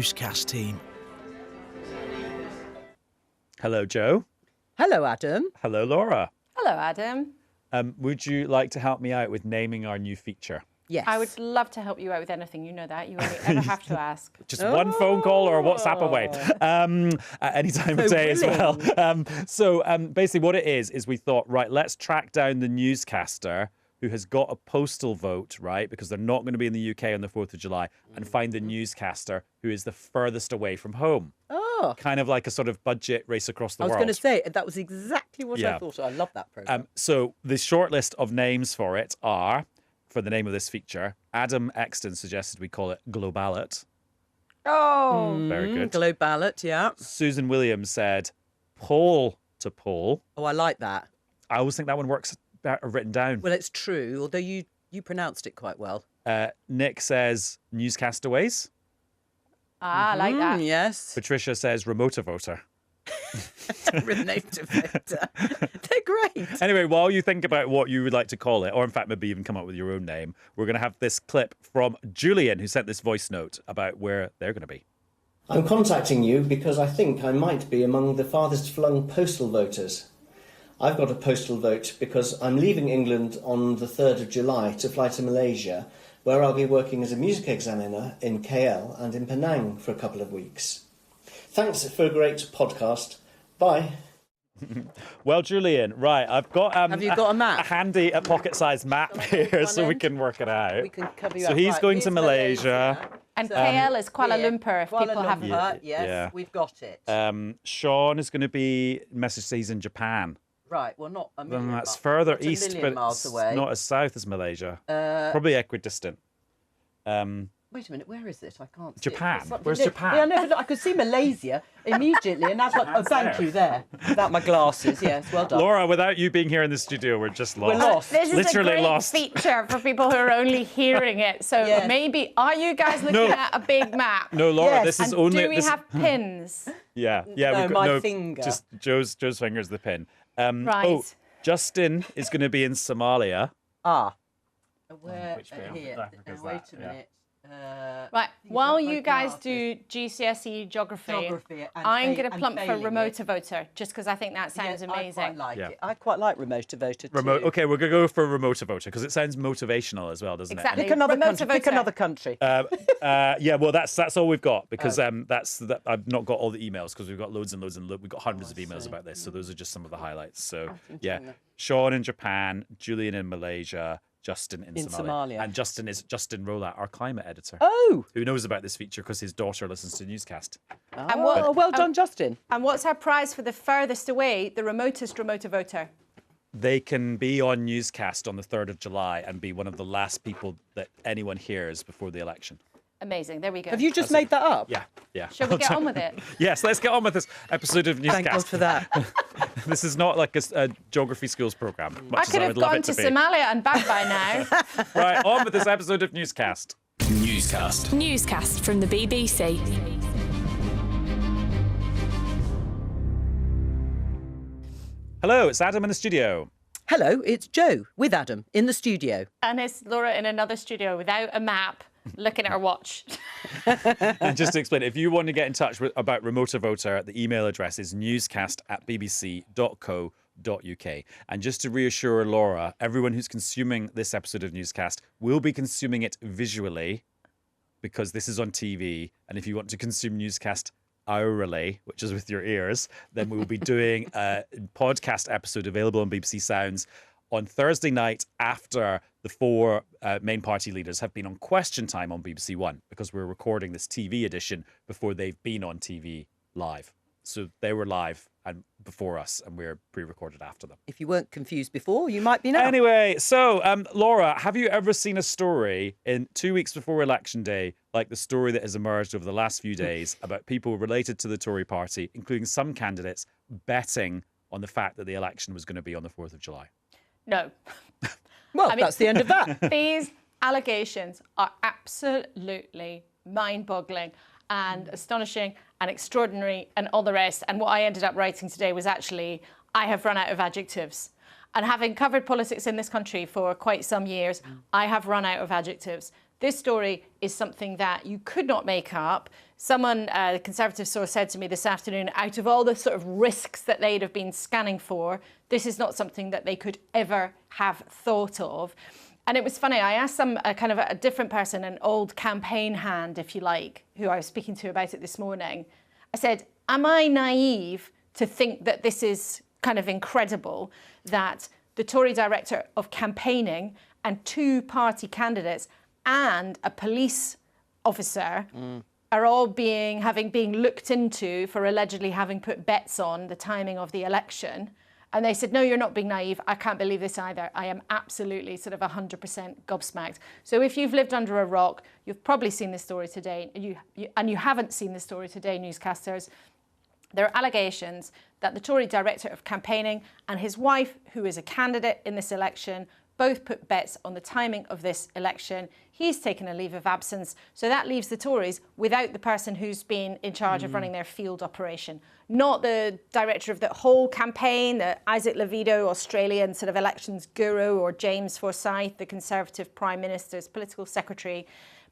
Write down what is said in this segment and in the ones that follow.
Newscast team. Hello, Joe. Hello, Adam. Hello, Laura. Hello, Adam. Would you like to help me out with naming our new feature? Yes. I would love to help you out with anything. You know that. You only ever have to ask. Just one phone call or a WhatsApp away. At any time of day as well. Basically what it is we thought, right, let's track down the newscaster who has got a postal vote, right, because they're not going to be in the UK on the 4th of July, and find the newscaster who is the furthest away from home. Oh. Kind of like a sort of budget race across the world. I was going to say, that was exactly what Yeah. I thought. I love that programme. So the short list of names for it are, for the name of this feature, Adam Exton suggested we call it Globalit. Oh. Very good. Globalit, yeah. Susan Williams said Poll to Poll. Oh, I like that. I always think that one works better written down. Well, it's true, although you pronounced it quite well. Nick says Newscastaways. I like that. Yes. Patricia says Remoter Voter. Remote voter. They're great. Anyway, while you think about what you would like to call it, or in fact maybe even come up with your own name, we're going to have this clip from Julian, who sent this voice note about where they're going to be. I'm contacting you because I think I might be among the farthest flung postal voters. I've got a postal vote because I'm leaving England on the 3rd of July to fly to Malaysia, where I'll be working as a music examiner in KL and in Penang for a couple of weeks. Thanks for a great podcast. Bye. Well, Julian, right, I've got Have you got a map? handy a pocket-sized map here so we can work it out. We can cover you So up. he's Right, going here's to Malaysia. And KL is Kuala Here. Lumpur, if Kuala people haven't. Lumpur, yes, Yeah. we've got it. Sean is going to be, message says he's in Japan. Right, well, not a million That's miles. further Not a east, million but miles it's away. not as south as Malaysia. Probably equidistant. Wait a minute, where is it? I can't see Japan. it. It's up- Where's Yeah, Japan? Yeah, no, I could see Malaysia immediately, and that's what. Oh, thank there. you. There, without my glasses. Yes, well done. Laura, without you being here in the studio, we're just lost. We're lost. This is Literally a great lost. feature for people who are only hearing it. So Yes. maybe, are you guys looking at a big map? No, Laura, Yes. this is And only. do we this, have pins? Yeah, No, we've got my finger. Just Joe's finger's the pin. Right. Oh, Justin is going to be in Somalia. Ah. Where? which bit of Here. Africa is Wait that? a Yeah. minute. Right, You've while got my you guys glasses. do GCSE geography, Geography and I'm fa- going to and plump for failing remote it. voter, just because I think that sounds Yes, amazing. I quite like Yeah. it. I quite like remote voter too. Remote. Okay, we're going to go for remote voter because it sounds motivational as well, doesn't Exactly. Pick another Remote country. Pick voter. another country. it? Yeah, well, that's all we've got because Oh. I've not got all the emails because we've got loads and loads and we've got hundreds of I emails see. about this. So those are just some of the highlights. So enjoying yeah, that. Sean in Japan, Julian in Malaysia, Justin in Somalia. and Justin is Justin Rolla, our climate editor. Oh. Who knows about this feature because his daughter listens to Newscast. And what- Oh, well done, Justin. And what's our prize for the furthest away, the remotest remote voter? They can be on Newscast on the 3rd of July and be one of the last people that anyone hears before the election. Amazing. There we go. Have you just made that up? Yeah. Shall we get on with it? Yes, let's get on with this episode of Newscast. Thank God for that. This is not like a geography schools program. Much I as could I have would love gone it to be. Somalia and back by now. Right, on with this episode of Newscast. Newscast. Newscast from the BBC. Hello, it's Adam in the studio. Hello, it's Joe with Adam in the studio. And it's Laura in another studio without a map, looking at her watch. And just to explain, if you want to get in touch about Remoter Voter, the email address is newscast@bbc.co.uk. And just to reassure Laura, everyone who's consuming this episode of Newscast will be consuming it visually because this is on TV. And if you want to consume Newscast hourly, which is with your ears, then we will be doing a podcast episode available on BBC Sounds on Thursday night after the four main party leaders have been on Question Time on BBC One, because we're recording this TV edition before they've been on TV live. So they were live and before us, and we're pre-recorded after them. If you weren't confused before, you might be now. Anyway, so Laura, have you ever seen a story in 2 weeks before Election Day, like the story that has emerged over the last few days about people related to the Tory party, including some candidates, betting on the fact that the election was going to be on the 4th of July? No. Well, I mean- that's the end of that. These allegations are absolutely mind-boggling and astonishing and extraordinary and all the rest. And what I ended up writing today was actually, I have run out of adjectives. And having covered politics in this country for quite some years, I have run out of adjectives. This story is something that you could not make up. Someone, a Conservative source, said to me this afternoon, out of all the sort of risks that they'd have been scanning for, this is not something that they could ever have thought of. And it was funny, I asked some kind of a different person, an old campaign hand, if you like, who I was speaking to about it this morning. I said, am I naive to think that this is kind of incredible, that the Tory director of campaigning and 2 party candidates and a police officer are all being looked into for allegedly having put bets on the timing of the election? And they said, no, you're not being naive. I can't believe this either. I am absolutely sort of 100% gobsmacked. So if you've lived under a rock, you've probably seen this story today. And you haven't seen this story today, newscasters. There are allegations that the Tory director of campaigning and his wife, who is a candidate in this election, both put bets on the timing of this election. He's taken a leave of absence. So that leaves the Tories without the person who's been in charge of running their field operation. Not the director of the whole campaign, the Isaac Levido, Australian sort of elections guru, or James Forsyth, the Conservative Prime Minister's political secretary,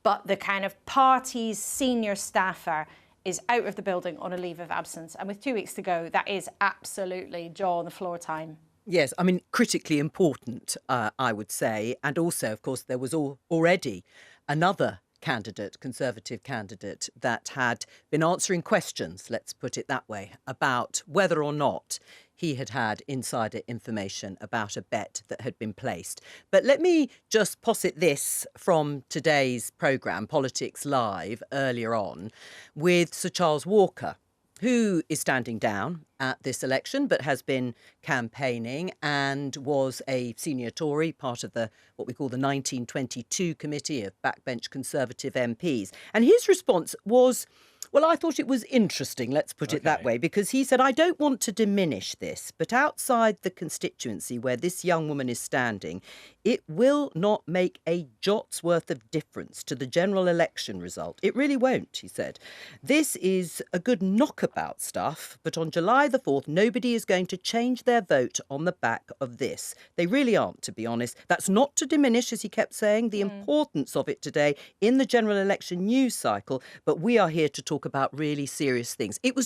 but the kind of party's senior staffer is out of the building on a leave of absence. And with 2 weeks to go, that is absolutely jaw on the floor time. Yes, I mean, critically important, I would say. And also, of course, there was already another candidate, Conservative candidate, that had been answering questions, let's put it that way, about whether or not he had had insider information about a bet that had been placed. But let me just posit this from today's programme, Politics Live, earlier on, with Sir Charles Walker, who is standing down at this election but has been campaigning and was a senior Tory, part of what we call the 1922 committee of backbench Conservative MPs. And his response was, well, I thought it was interesting, let's put it that way, because he said, I don't want to diminish this, but outside the constituency where this young woman is standing, it will not make a jot's worth of difference to the general election result. It really won't, he said. This is a good knockabout stuff, but on July the 4th, nobody is going to change their vote on the back of this. They really aren't, to be honest. That's not to diminish, as he kept saying, the importance of it today in the general election news cycle, but we are here to talk about really serious things. It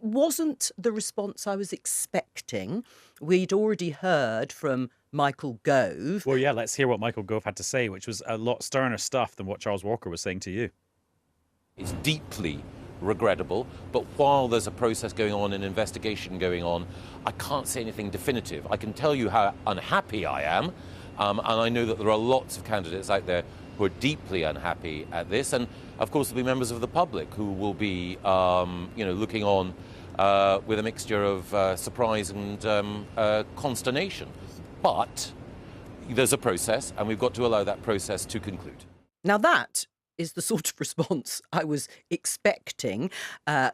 wasn't the response I was expecting. We'd already heard from Michael Gove. Well, yeah, let's hear what Michael Gove had to say, which was a lot sterner stuff than what Charles Walker was saying to you. It's deeply regrettable, but while there's a process going on, an investigation going on, I can't say anything definitive. I can tell you how unhappy I am, and I know that there are lots of candidates out there who are deeply unhappy at this, and of course there'll be members of the public who will be, looking on with a mixture of surprise and consternation. But there's a process, and we've got to allow that process to conclude. Now that is the sort of response I was expecting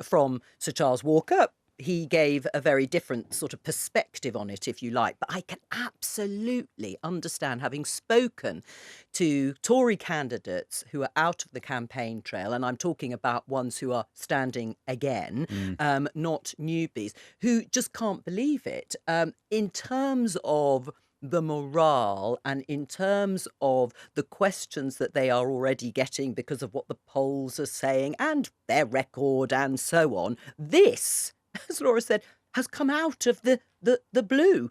from Sir Charles Walker. He gave a very different sort of perspective on it, if you like. But I can absolutely understand, having spoken to Tory candidates who are out of the campaign trail, and I'm talking about ones who are standing again, not newbies, who just can't believe it. In terms of the morale and in terms of the questions that they are already getting because of what the polls are saying and their record and so on, this, as Laura said, has come out of the blue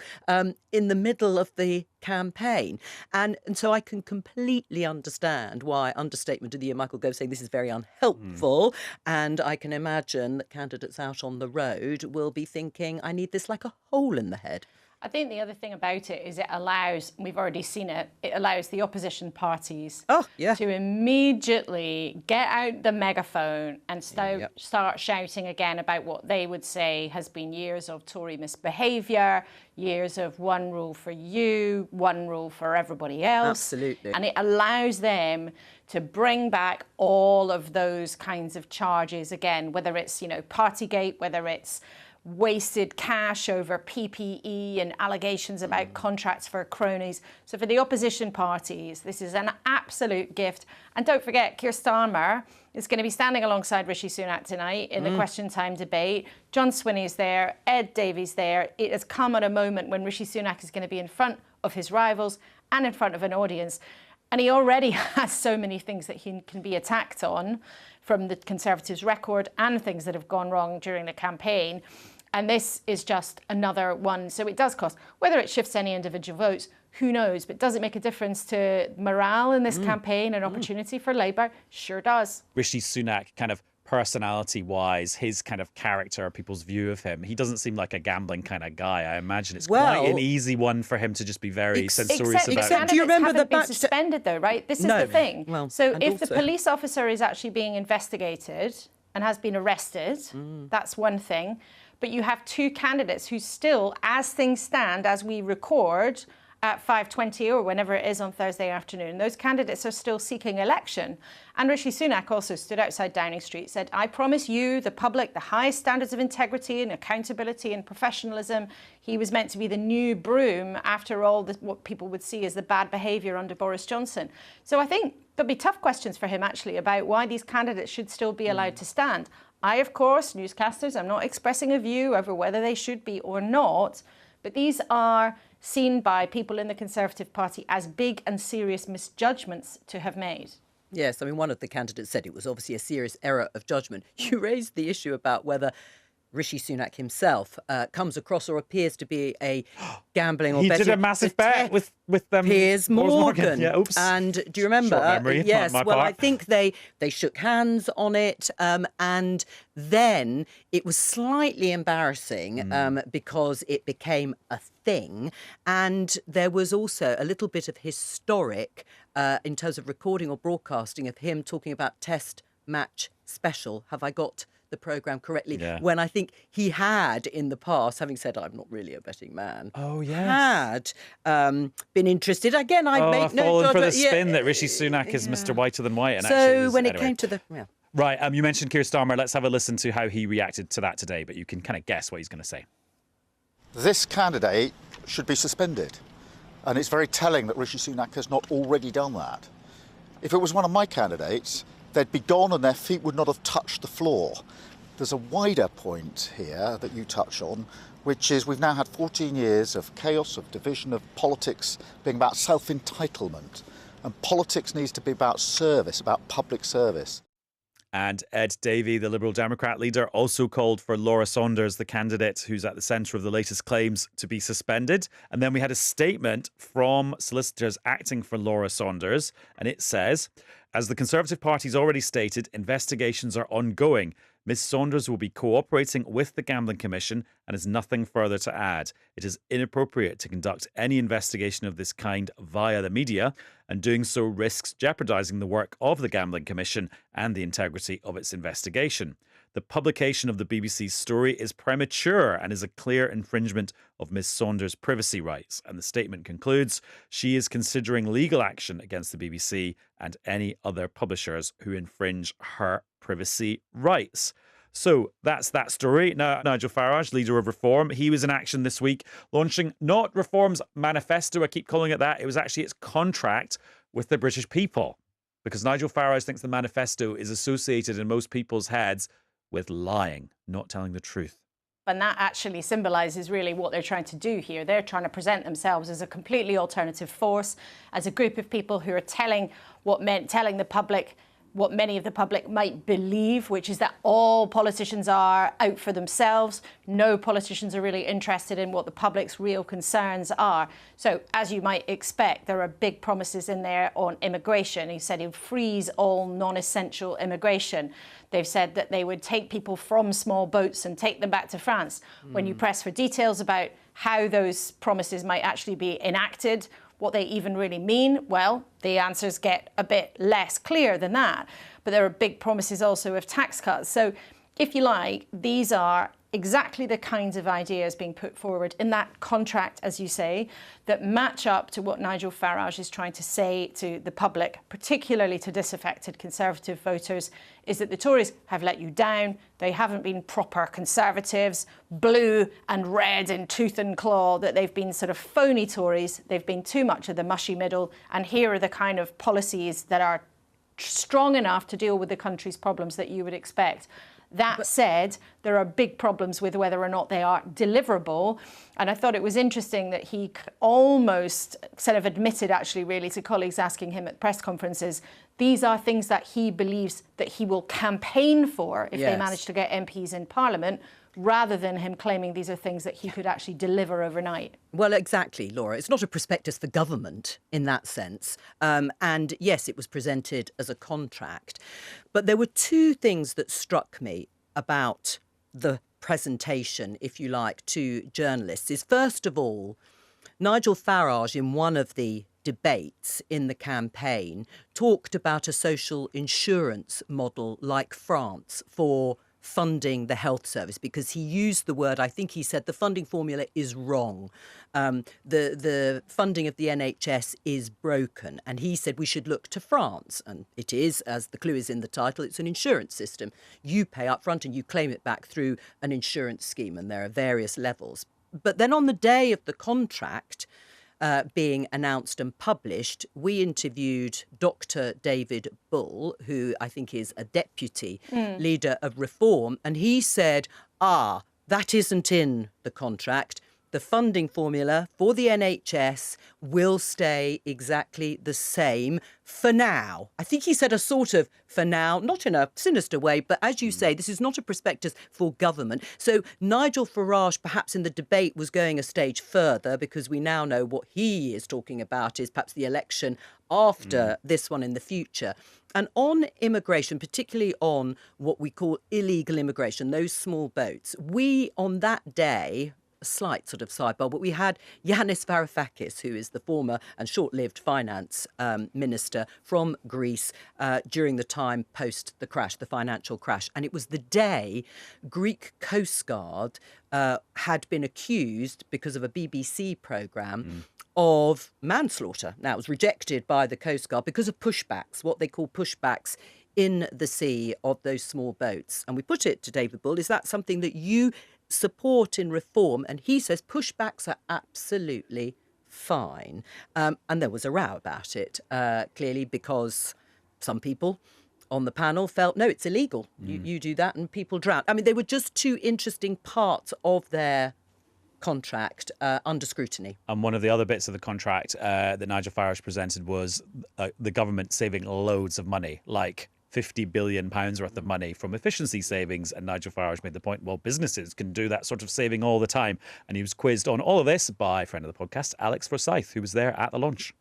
in the middle of the campaign. And so I can completely understand why, understatement of the year, Michael Gove saying this is very unhelpful. And I can imagine that candidates out on the road will be thinking, I need this like a hole in the head. I think the other thing about it is it allows, we've already seen it, it allows the opposition parties to immediately get out the megaphone and start shouting again about what they would say has been years of Tory misbehaviour, years of one rule for you, one rule for everybody else. Absolutely. And it allows them to bring back all of those kinds of charges again, whether it's, Partygate, whether it's wasted cash over PPE and allegations about contracts for cronies. So for the opposition parties, this is an absolute gift. And don't forget, Keir Starmer is going to be standing alongside Rishi Sunak tonight in the Question Time debate. John Swinney's there, Ed Davies there. It has come at a moment when Rishi Sunak is going to be in front of his rivals and in front of an audience. And he already has so many things that he can be attacked on from the Conservatives' record and things that have gone wrong during the campaign. And this is just another one. So it does cost. Whether it shifts any individual votes, who knows? But does it make a difference to morale in this campaign and opportunity for Labour? Sure does. Rishi Sunak, kind of personality-wise, his kind of character, people's view of him, he doesn't seem like a gambling kind of guy. I imagine it's quite an easy one for him to just be very censorious about. Except, do you remember the been suspended though, right? This is the thing. Well, so if the police officer is actually being investigated and has been arrested, that's one thing. But you have two candidates who still, as things stand, as we record at 5:20 or whenever it is on Thursday afternoon, those candidates are still seeking election. And Rishi Sunak also stood outside Downing Street, said, I promise you, the public, the highest standards of integrity and accountability and professionalism. He was meant to be the new broom after all what people would see as the bad behaviour under Boris Johnson. So I think there'll be tough questions for him, actually, about why these candidates should still be allowed to stand. I, of course, newscasters, I'm not expressing a view over whether they should be or not, but these are seen by people in the Conservative Party as big and serious misjudgments to have made. Yes, I mean, one of the candidates said it was obviously a serious error of judgment. You raised the issue about whether Rishi Sunak himself comes across or appears to be a gambling or betting. He did a massive bet with Piers Morgan. Yeah, oops. And do you remember? Short memory, yes. my Well, part. I think they shook hands on it, and then it was slightly embarrassing because it became a thing, and there was also a little bit of historic in terms of recording or broadcasting of him talking about Test Match Special. Have I got the programme correctly? Yeah. When I think he had in the past, having said I'm not really a betting man, yes. had been interested. Again, I make no fallen for the judgment. spin that Rishi Sunak is Mr. Whiter than white. And So actually when it anyway. came to the... Yeah. Right, you mentioned Keir Starmer. Let's have a listen to how he reacted to that today, but you can kind of guess what he's going to say. This candidate should be suspended, and it's very telling that Rishi Sunak has not already done that. If it was one of my candidates, they'd be gone and their feet would not have touched the floor. There's a wider point here that you touch on, which is we've now had 14 years of chaos, of division, of politics being about self-entitlement. And politics needs to be about service, about public service. And Ed Davey, the Liberal Democrat leader, also called for Laura Saunders, the candidate who's at the centre of the latest claims, to be suspended. And then we had a statement from solicitors acting for Laura Saunders. And it says, as the Conservative Party's already stated, investigations are ongoing. Ms Saunders will be cooperating with the Gambling Commission and has nothing further to add. It is inappropriate to conduct any investigation of this kind via the media, and doing so risks jeopardising the work of the Gambling Commission and the integrity of its investigation. The publication of the BBC's story is premature and is a clear infringement of Ms Saunders' privacy rights. And the statement concludes, she is considering legal action against the BBC and any other publishers who infringe her privacy rights. So that's that story. Now, Nigel Farage, leader of Reform, he was in action this week, launching not Reform's manifesto, I keep calling it that, it was actually its contract with the British people. Because Nigel Farage thinks the manifesto is associated in most people's heads with lying, not telling the truth. And that actually symbolises really what they're trying to do here. They're trying to present themselves as a completely alternative force, as a group of people who are telling the public what many of the public might believe, which is that all politicians are out for themselves. No politicians are really interested in what the public's real concerns are. So, as you might expect, there are big promises in there on immigration. He said he'd freeze all non-essential immigration. They've said that they would take people from small boats and take them back to France. When you press for details about how those promises might actually be enacted, what they even really mean, well, the answers get a bit less clear than that. But there are big promises also of tax cuts. So, if you like, these are exactly the kinds of ideas being put forward in that contract, as you say, that match up to what Nigel Farage is trying to say to the public, particularly to disaffected Conservative voters, is that the Tories have let you down. They haven't been proper Conservatives, blue and red in tooth and claw, that they've been sort of phony Tories. They've been too much of the mushy middle. And here are the kind of policies that are strong enough to deal with the country's problems that you would expect. That said, there are big problems with whether or not they are deliverable. And I thought it was interesting that he almost sort of admitted, actually, really, to colleagues asking him at press conferences, these are things that he believes that he will campaign for if they manage to get MPs in Parliament, rather than him claiming these are things that he could actually deliver overnight. Well, exactly, Laura. It's not a prospectus for government in that sense. And yes, it was presented as a contract. But there were two things that struck me about the presentation, if you like, to journalists. Is first of all, Nigel Farage, in one of the debates in the campaign, talked about a social insurance model like France for funding the health service, because he used the word, I think he said, the funding formula is wrong. The funding of the NHS is broken. And he said we should look to France. And it is, as the clue is in the title, it's an insurance system. You pay up front and you claim it back through an insurance scheme. And there are various levels. But then on the day of the contract being announced and published, we interviewed Dr. David Bull, who I think is a deputy leader of Reform, and he said, that isn't in the contract. The funding formula for the NHS will stay exactly the same for now. I think he said a sort of for now, not in a sinister way, but as you say, this is not a prospectus for government. So Nigel Farage, perhaps in the debate, was going a stage further, because we now know what he is talking about is perhaps the election after this one in the future. And on immigration, particularly on what we call illegal immigration, those small boats, we on that day, a slight sort of sidebar, but we had Yanis Varoufakis, who is the former and short-lived finance minister from Greece during the time post the crash, the financial crash. And it was the day Greek Coast Guard had been accused, because of a BBC programme, of manslaughter. Now, it was rejected by the Coast Guard because of pushbacks, what they call pushbacks in the sea of those small boats. And we put it to David Bull, is that something that you support in Reform? And he says pushbacks are absolutely fine. And there was a row about it, clearly, because some people on the panel felt, no, it's illegal. You do that and people drown. I mean, they were just two interesting parts of their contract under scrutiny. And one of the other bits of the contract that Nigel Farage presented was the government saving loads of money, like £50 billion worth of money from efficiency savings. And Nigel Farage made the point, well, businesses can do that sort of saving all the time. And he was quizzed on all of this by a friend of the podcast, Alex Forsyth, who was there at the launch.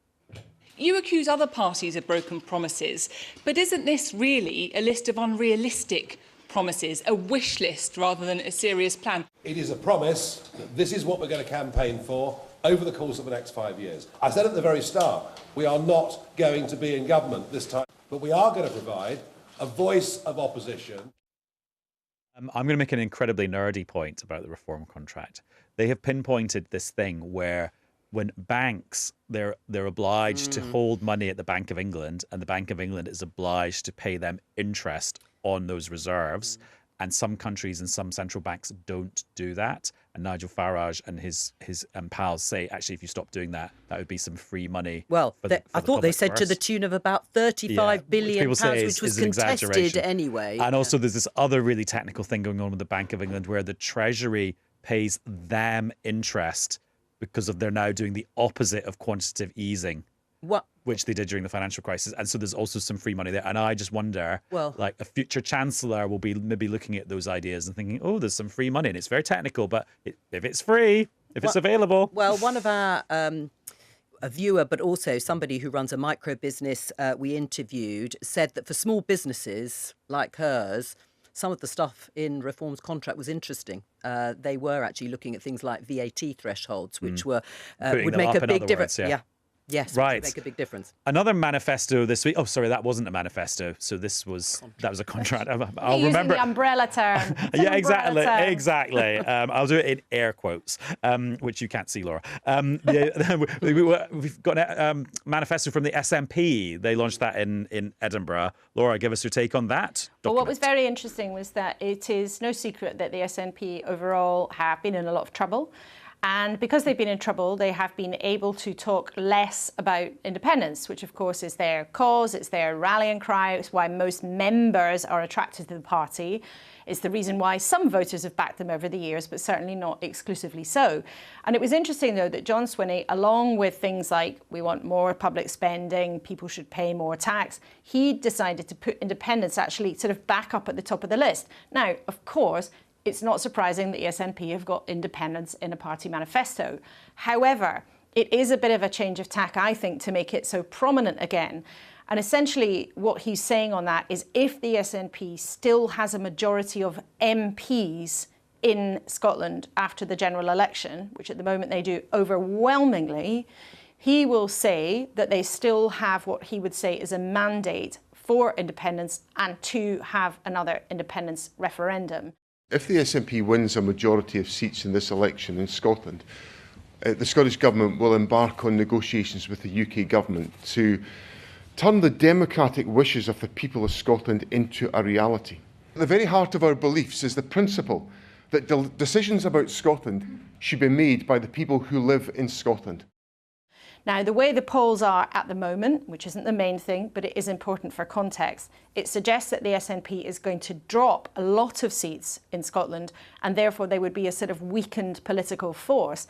You accuse other parties of broken promises, but isn't this really a list of unrealistic promises, a wish list rather than a serious plan? It is a promise that this is what we're going to campaign for over the course of the next 5 years. I said at the very start, we are not going to be in government this time, but we are going to provide a voice of opposition. I'm going to make an incredibly nerdy point about the Reform contract. They have pinpointed this thing where when banks, they're obliged to hold money at the Bank of England, and the Bank of England is obliged to pay them interest on those reserves. And some countries and some central banks don't do that. And Nigel Farage and his pals say, actually, if you stop doing that, that would be some free money. Well, I thought they said to the tune of about £35 billion, which was contested anyway. And also there's this other really technical thing going on with the Bank of England where the Treasury pays them interest because they're now doing the opposite of quantitative easing. Which they did during the financial crisis. And so there's also some free money there. And I just wonder, like a future chancellor will be maybe looking at those ideas and thinking, oh, there's some free money. And it's very technical, but if it's free, if it's available. Well, one of our, a viewer, but also somebody who runs a micro business we interviewed, said that for small businesses like hers, some of the stuff in Reform's contract was interesting. They were actually looking at things like VAT thresholds, which would make a big difference. Yes, right. Make a big difference. Another manifesto this week. Oh, sorry, that wasn't a manifesto. So that was a contract. I'll remember the umbrella term. Yeah, exactly. I'll do it in air quotes, which you can't see, Laura. We've got a manifesto from the SNP. They launched that in Edinburgh. Laura, give us your take on that document. Well, what was very interesting was that it is no secret that the SNP overall have been in a lot of trouble. And because they've been in trouble, they have been able to talk less about independence, which of course is their cause, it's their rallying cry, it's why most members are attracted to the party. It's the reason why some voters have backed them over the years, but certainly not exclusively so. And it was interesting, though, that John Swinney, along with things like we want more public spending, people should pay more tax, he decided to put independence actually sort of back up at the top of the list. Now, of course, it's not surprising that the SNP have got independence in a party manifesto. However, it is a bit of a change of tack, I think, to make it so prominent again. And essentially what he's saying on that is if the SNP still has a majority of MPs in Scotland after the general election, which at the moment they do overwhelmingly, he will say that they still have what he would say is a mandate for independence and to have another independence referendum. If the SNP wins a majority of seats in this election in Scotland, the Scottish Government will embark on negotiations with the UK Government to turn the democratic wishes of the people of Scotland into a reality. At the very heart of our beliefs is the principle that decisions about Scotland should be made by the people who live in Scotland. Now, the way the polls are at the moment, which isn't the main thing, but it is important for context, it suggests that the SNP is going to drop a lot of seats in Scotland, and therefore they would be a sort of weakened political force.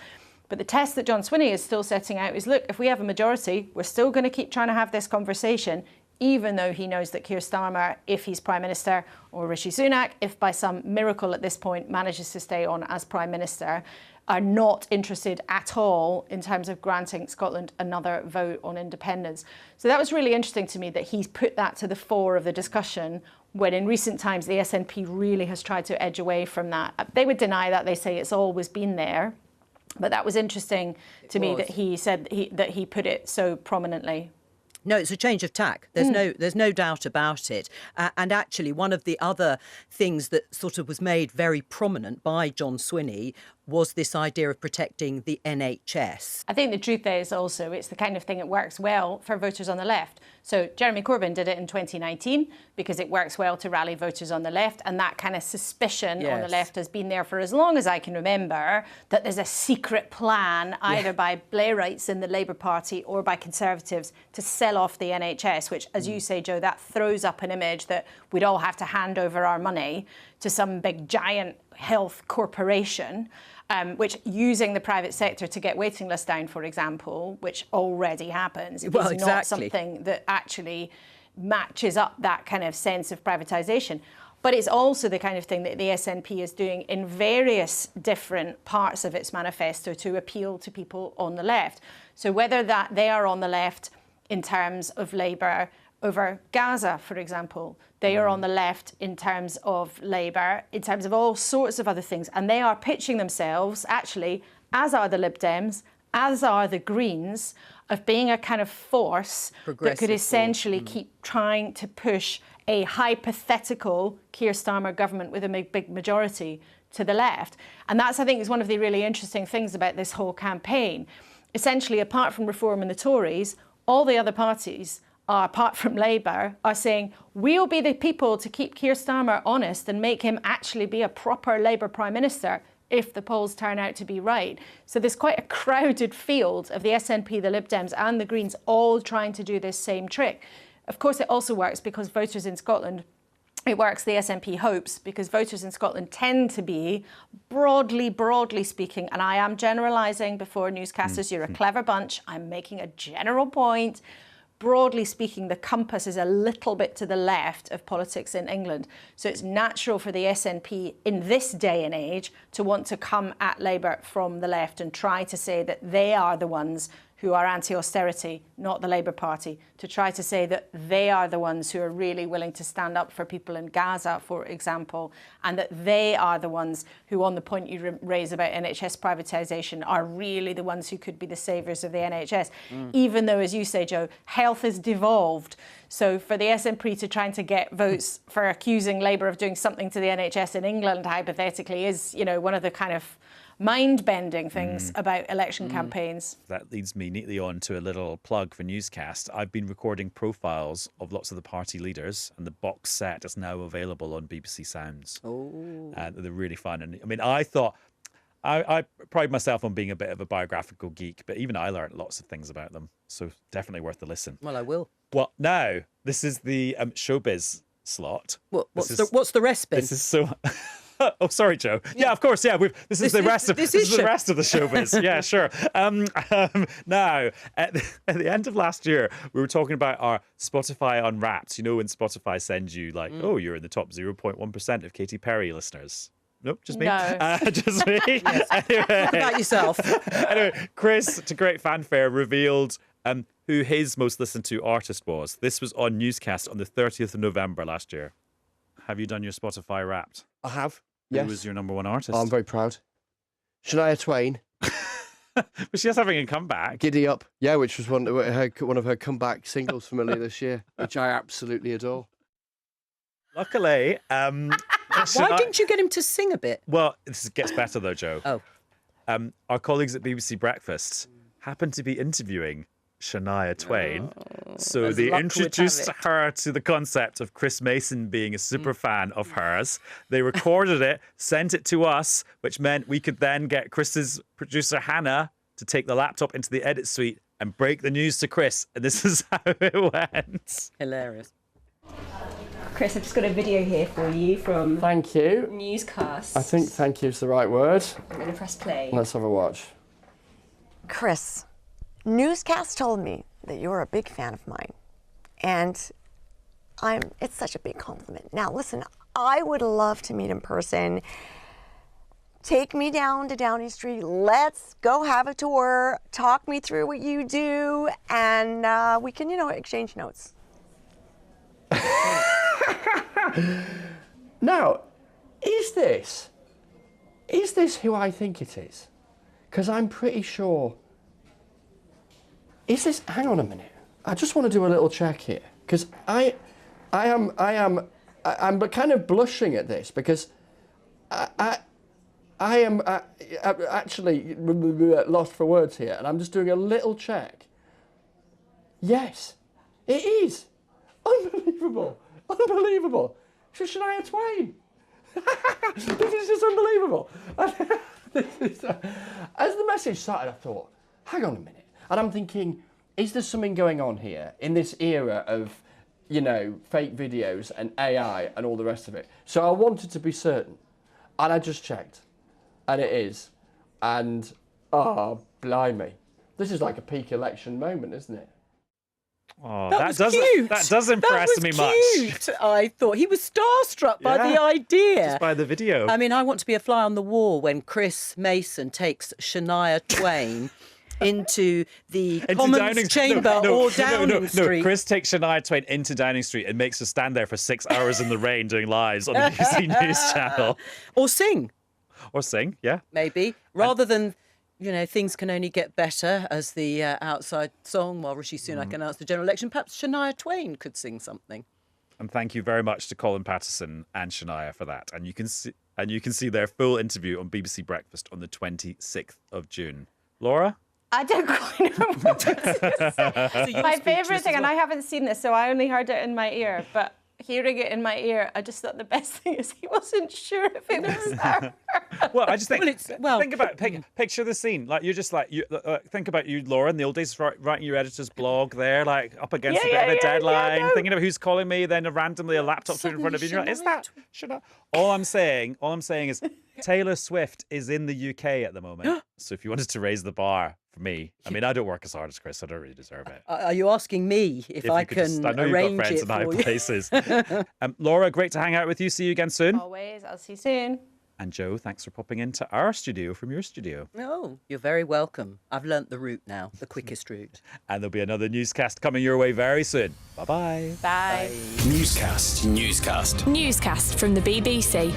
But the test that John Swinney is still setting out is, look, if we have a majority, we're still going to keep trying to have this conversation, even though he knows that Keir Starmer, if he's Prime Minister, or Rishi Sunak, if by some miracle at this point manages to stay on as Prime Minister, are not interested at all in terms of granting Scotland another vote on independence. So that was really interesting to me that he's put that to the fore of the discussion when in recent times the SNP really has tried to edge away from that. They would deny that, they say it's always been there. But that was interesting to me that he said that he put it so prominently. No, it's a change of tack. There's no doubt about it. And actually, one of the other things that sort of was made very prominent by John Swinney was this idea of protecting the NHS. I think the truth is also it's the kind of thing that works well for voters on the left. So Jeremy Corbyn did it in 2019 because it works well to rally voters on the left, and that kind of suspicion on the left has been there for as long as I can remember, that there's a secret plan either by Blairites in the Labour Party or by Conservatives to sell off the NHS, which, as you say, Joe, that throws up an image that we'd all have to hand over our money to some big giant health corporation. Which using the private sector to get waiting lists down, for example, which already happens, is not something that actually matches up that kind of sense of privatisation. But it's also the kind of thing that the SNP is doing in various different parts of its manifesto to appeal to people on the left. So whether that they are on the left in terms of Labour over Gaza, for example. They are on the left in terms of Labour, in terms of all sorts of other things. And they are pitching themselves, actually, as are the Lib Dems, as are the Greens, of being a kind of force that could essentially keep trying to push a hypothetical Keir Starmer government with a big majority to the left. And that's, I think, is one of the really interesting things about this whole campaign. Essentially, apart from Reform and the Tories, all the other parties apart from Labour, are saying, we'll be the people to keep Keir Starmer honest and make him actually be a proper Labour Prime Minister if the polls turn out to be right. So there's quite a crowded field of the SNP, the Lib Dems and the Greens all trying to do this same trick. Of course, it also works because voters in Scotland, it works, the SNP hopes, because voters in Scotland tend to be, broadly speaking, and I am generalising before newscasters, you're a clever bunch, I'm making a general point, broadly speaking, the compass is a little bit to the left of politics in England. So it's natural for the SNP in this day and age to want to come at Labour from the left and try to say that they are the ones who are anti-austerity, not the Labour Party, to try to say that they are the ones who are really willing to stand up for people in Gaza, for example, and that they are the ones who, on the point you raise about NHS privatisation, are really the ones who could be the saviours of the NHS, even though, as you say, Joe, health has devolved. So for the SNP to trying to get votes for accusing Labour of doing something to the NHS in England, hypothetically, is, you know, one of the kind of mind-bending things about election campaigns. That leads me neatly on to a little plug for Newscast. I've been recording profiles of lots of the party leaders, and the box set is now available on BBC Sounds. Oh. They're really fun. And I mean, I thought I pride myself on being a bit of a biographical geek, but even I learned lots of things about them. So definitely worth a listen. Well, I will. Well, now, this is the Showbiz slot. What's the rest, Ben? This is so... Oh, sorry, Joe. Yeah, of course. Yeah, this is the rest of the Showbiz. Yeah, sure. Now, at the end of last year, we were talking about our Spotify Unwrapped. You know, when Spotify sends you like, oh, you're in the top 0.1% of Katy Perry listeners. Nope, just me. No. Just me. Anyway, What about yourself? Anyway, Chris, to great fanfare, revealed who his most listened to artist was. This was on Newscast on the 30th of November last year. Have you done your Spotify Wrapped? I have. Yes. Who was your number one artist? Oh, I'm very proud. Shania Twain. But she's having a comeback. Giddy Up. Yeah, which was one of her comeback singles from earlier this year, which I absolutely adore. Luckily, Why didn't you get him to sing a bit? Well, this gets better though, Joe. Oh. Our colleagues at BBC Breakfast happened to be interviewing Shania Twain. So As they luck would introduced have it. her to the concept of Chris Mason being a super fan of hers. They recorded it, sent it to us, which meant we could then get Chris's producer Hannah to take the laptop into the edit suite and break the news to Chris. And this is how it went. Hilarious. Chris, I've just got a video here for you from Thank you. Newscast. I think thank you is the right word. I'm going to press play. Let's have a watch. Chris, Newscast told me that you're a big fan of mine, and it's such a big compliment. Now, listen, I would love to meet in person. Take me down to Downing Street. Let's go have a tour. Talk me through what you do, and we can, exchange notes. Now, is this who I think it is? Because I'm pretty sure. Is this? Hang on a minute. I just want to do a little check here, because I'm kind of blushing at this, because I am actually lost for words here, and I'm just doing a little check. Yes, it is. Unbelievable. Unbelievable. It's Shania Twain. This is just unbelievable. As the message started, I thought, hang on a minute. And I'm thinking, is there something going on here in this era of, fake videos and AI and all the rest of it? So I wanted to be certain. And I just checked. And it is. And, blimey. This is like a peak election moment, isn't it? Oh, that was cute. That does impress me much. Cute. I thought he was starstruck by the idea. Just by the video. I mean, I want to be a fly on the wall when Chris Mason takes Shania Twain into the Commons Chamber or Downing Street. No, Chris takes Shania Twain into Downing Street and makes her stand there for 6 hours in the rain doing lives on the BBC News channel. Or sing. Or sing, yeah. Maybe. Rather than, things can only get better as the outside song while Rishi Sunak announced the general election. Perhaps Shania Twain could sing something. And thank you very much to Colin Patterson and Shania for that. And you can see their full interview on BBC Breakfast on the 26th of June. Laura? I don't quite know what to say. My favourite thing, and I haven't seen this, so I only heard it in my ear, but hearing it in my ear, I just thought the best thing is he wasn't sure if it was her. Well, I just think, think about, picture the scene. Like, you're just like, think about you, Laura, in the old days, writing your editor's blog there, like up against a bit of a deadline, thinking about who's calling me, then randomly a laptop in front of you. And you're like, is that? Should I? All I'm saying is Taylor Swift is in the UK at the moment. So if you wanted to raise the bar for me, I mean, I don't work as hard as Chris, I don't really deserve it. Are you asking me if I can I know arrange you've got friends it in high for you? places. Laura, great to hang out with you. See you again soon. Always. I'll see you soon. And Joe, thanks for popping into our studio from your studio. Oh, you're very welcome. I've learnt the route now, the quickest route. And there'll be another newscast coming your way very soon. Bye-bye. Bye. Newscast. Newscast from the BBC.